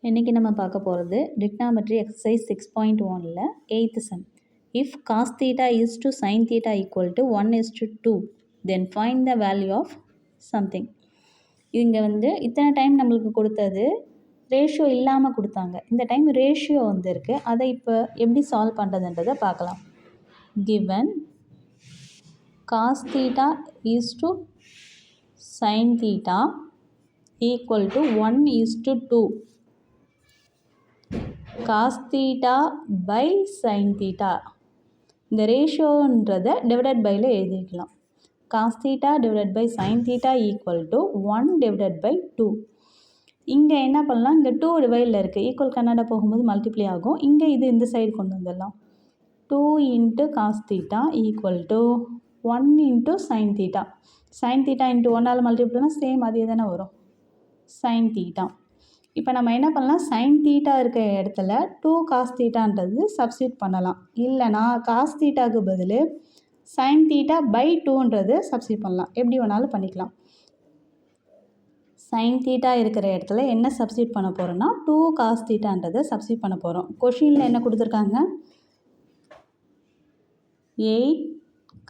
இன்றைக்கி நம்ம பார்க்க போகிறது trigonometry exercise 6.1ல் 8th sum. If cos theta is to sin theta equal to 1:2, then find the value of something. இங்கே இத்தனை time நம்மளுக்கு கொடுத்தது ரேஷியோ இல்லாமல் கொடுத்தாங்க. இந்த டைம் ரேஷியோ இருக்குது. அதை இப்போ எப்படி சால்வ் பண்ணுறதுன்றதை பார்க்கலாம். Given cos theta is to sin theta equal to 1:2. cos theta by sin theta இந்த ரேஷியோன்றதை டிவைடட் பையில் எழுதிக்கலாம். cos theta divided by sin theta equal to 1/2. இங்கே என்ன பண்ணலாம், இங்கே 2 டிவைடில் இருக்குது. ஈக்குவல் கன்னடா போகும்போது மல்டிப்ளை ஆகும். இங்கே இது இந்த சைடு கொண்டு வந்துடலாம். 2 into cos theta equal to 1 into sin theta. sin theta into 1ஆல் மல்டிப்ளைனா சேம் அதே தானே வரும், sin theta. இப்போ நம்ம என்ன பண்ணலாம், sin theta இருக்க இடத்துல 2 cos thetaன்றது சப்ஸ்டியூட் பண்ணலாம். இல்லைனா cos thetaக்கு பதில் sin theta by 2ன்றது சப்ஸ்டியூட் பண்ணலாம். எப்படி வேணாலும் பண்ணிக்கலாம். sin theta இருக்கிற இடத்துல என்ன சப்ஸ்டியூட் பண்ண போகிறோன்னா 2 cos thetaன்றதை சப்ஸ்டியூட் பண்ண போகிறோம். கொஷினில் என்ன கொடுத்துருக்காங்க, 8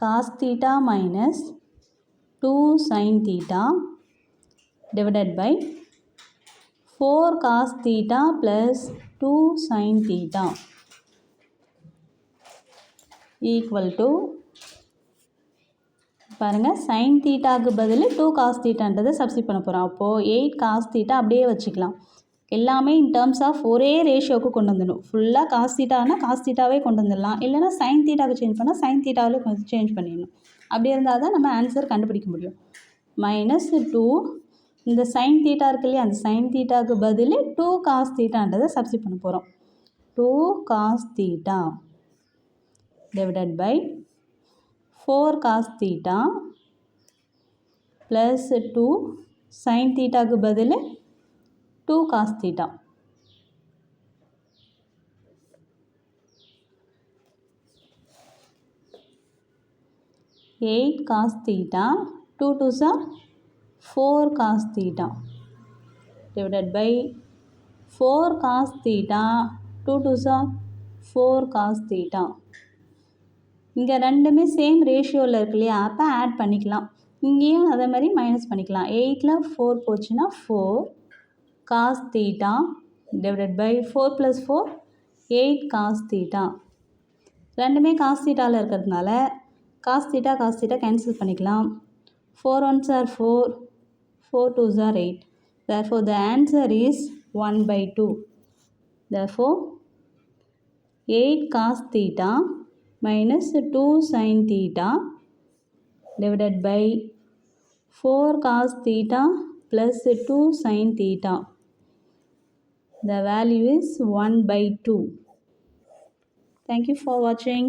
cos theta minus 2 sin theta divided by 4 cos theta plus 2 sin theta equal to பாருங்கள், sin thetaக்கு பதில் 2 cos thetaன்றதை சப்ஸ்டியூட் பண்ண போகிறோம். அப்போது 8 cos theta அப்படியே வச்சுக்கலாம். எல்லாமே இன் டேர்ம்ஸ் ஆஃப் ஒரே ரேஷியோவுக்கு கொண்டு வந்துடணும். ஃபுல்லாக cos thetaனா cos thetaவே கொண்டு வந்துடலாம். இல்லைனா sin thetaவுக்கு சேஞ்ச் பண்ணால் sin thetaவில் சேஞ்ச் பண்ணிடணும். அப்படி இருந்தால் தான் நம்ம ஆன்சர் கண்டுபிடிக்க முடியும். -2 இந்த sin theta இருக்கு இல்லையா, அந்த sin thetaக்கு பதில் 2 cos thetaன்றதை சப்ஸ்டியூட் பண்ண போகிறோம். 2 cos theta divided by 4 cos theta plus 2 sin thetaக்கு பதில் 2 cos theta. Eight cos theta 2 2s are 4 cos theta divided by 4 cos theta 2 2s are 4 cos theta. இங்கே ரெண்டுமே சேம் ரேஷியோவில் இருக்கு இல்லையா, அப்போ ஆட் பண்ணிக்கலாம். இங்கேயும் அதே மாதிரி மைனஸ் பண்ணிக்கலாம். 8ல் 4 போச்சுன்னா 4 cos theta divided by 4 plus 4 8 cos theta. ரெண்டுமே cos thetaவில் இருக்கிறதுனால cos theta கேன்சல் பண்ணிக்கலாம். 4 1s are 4, 4 2s are 8. Therefore, the answer is 1/2. Therefore, 8 cos theta minus 2 sin theta divided by 4 cos theta plus 2 sin theta. The value is 1/2. Thank you for watching.